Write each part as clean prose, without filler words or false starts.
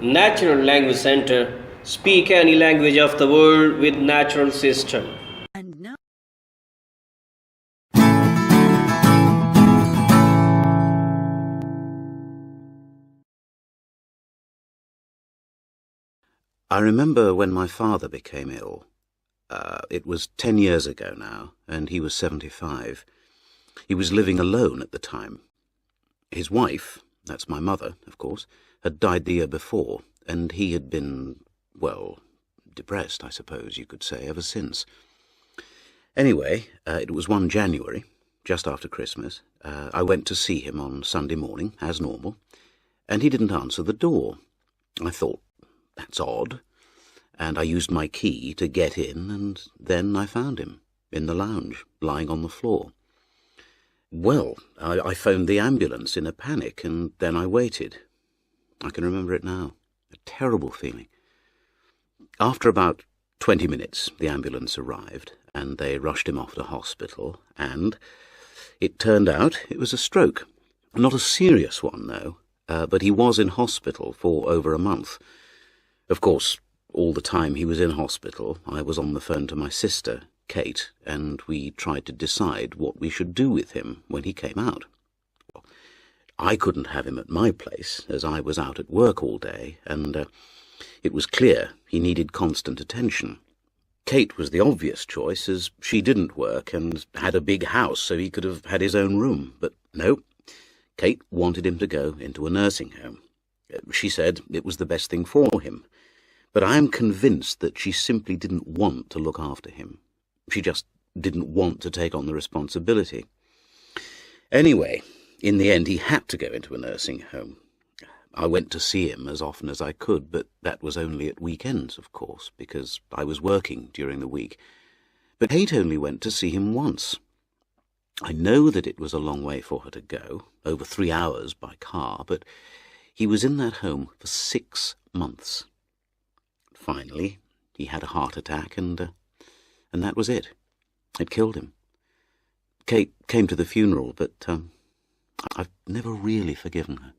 Natural Language Center. Speak any language of the world with natural system. And now, I remember when my father became ill. It was 10 years ago now, and he was 75. He was living alone at the time. His wife, that's my mother, of course, had died the year before, and he had been, well, depressed, I suppose you could say, ever since. Anyway, it was one January, just after Christmas. I went to see him on Sunday morning, as normal, and he didn't answer the door. I thought, that's odd, and I used my key to get in, and then I found him, in the lounge, lying on the floor. Well, I phoned the ambulance in a panic, and then I waited. I can remember it now. A terrible feeling. After about 20 minutes, the ambulance arrived, and they rushed him off to hospital, and it turned out it was a stroke. Not a serious one, though, but he was in hospital for over a month. Of course, all the time he was in hospital, I was on the phone to my sister, Kate, and we tried to decide what we should do with him when he came out. Well, I couldn't have him at my place, as I was out at work all day, and it was clear he needed constant attention. Kate was the obvious choice, as she didn't work and had a big house, so he could have had his own room. But no, Kate wanted him to go into a nursing home. She said it was the best thing for him. But I am convinced that she simply didn't want to look after him. She just didn't want to take on the responsibility. Anyway, in the end, he had to go into a nursing home. I went to see him as often as I could, but that was only at weekends, of course, because I was working during the week. But Kate only went to see him once. I know that it was a long way for her to go, over 3 hours by car, but he was in that home for 6 months. Finally, he had a heart attack, and that was it. It killed him. Kate came to the funeral, but I've never really forgiven her.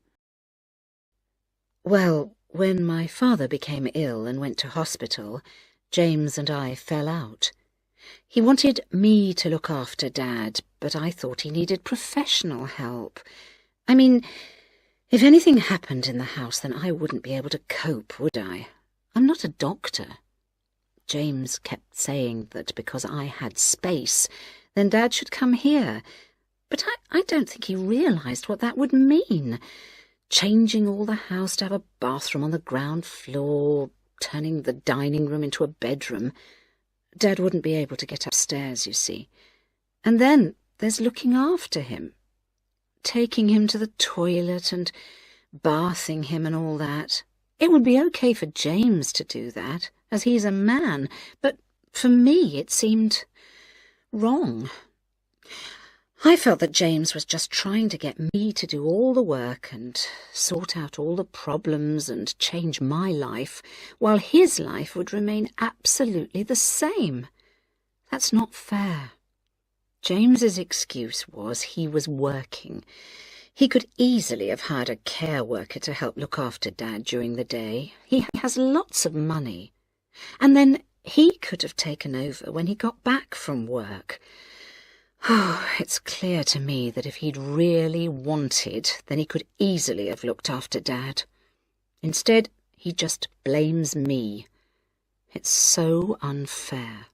well, when my father became ill and went to hospital, James and I fell out. He wanted me to look after Dad, but I thought he needed professional help. I mean, if anything happened in the house, then I wouldn't be able to cope, would I? I'm not a doctor. James kept saying that because I had space, then Dad should come here. But I don't think he realised what that would mean. Changing all the house to have a bathroom on the ground floor, turning the dining room into a bedroom. Dad wouldn't be able to get upstairs, you see. And then there's looking after him. Taking him to the toilet and bathing him and all that. It would be okay for James to do that, as he's a man, but for me it seemed wrong. I felt that James was just trying to get me to do all the work and sort out all the problems and change my life, while his life would remain absolutely the same. That's not fair. James's excuse was he was working. He could easily have hired a care worker to help look after Dad during the day. He has lots of money. And then he could have taken over when he got back from work. Oh, it's clear to me that if he'd really wanted, then he could easily have looked after Dad. Instead, he just blames me. It's so unfair.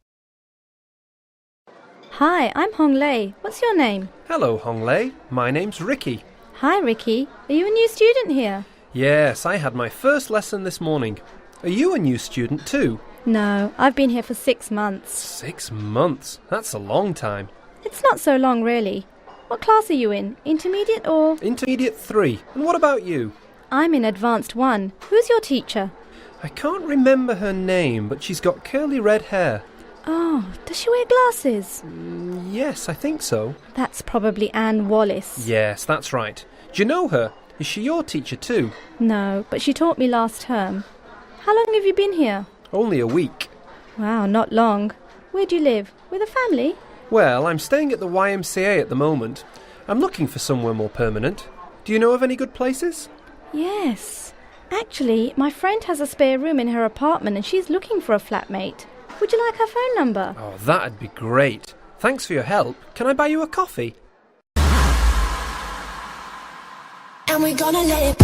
Hi, I'm Hong Lei. What's your name? Hello, Hong Lei. My name's Ricky. Hi, Ricky. Are you a new student here? Yes, I had my first lesson this morning. Are you a new student too? No, I've been here for 6 months. 6 months? That's a long time. It's not so long, really. What class are you in? Intermediate or...? Intermediate 3. And what about you? I'm in Advanced 1. Who's your teacher? I can't remember her name, but she's got curly red hair. Oh, does she wear glasses? Yes, I think so. That's probably Anne Wallace. Yes, that's right. Do you know her? Is she your teacher too? No, but she taught me last term. How long have you been here? Only a week. Wow, not long. Where do you live? With a family? Well, I'm staying at the YMCA at the moment. I'm looking for somewhere more permanent. Do you know of any good places? Yes. Actually, my friend has a spare room in her apartment and she's looking for a flatmate. Would you like her phone number? Oh, that'd be great. Thanks for your help. Can I buy you a coffee? And we're gonna let it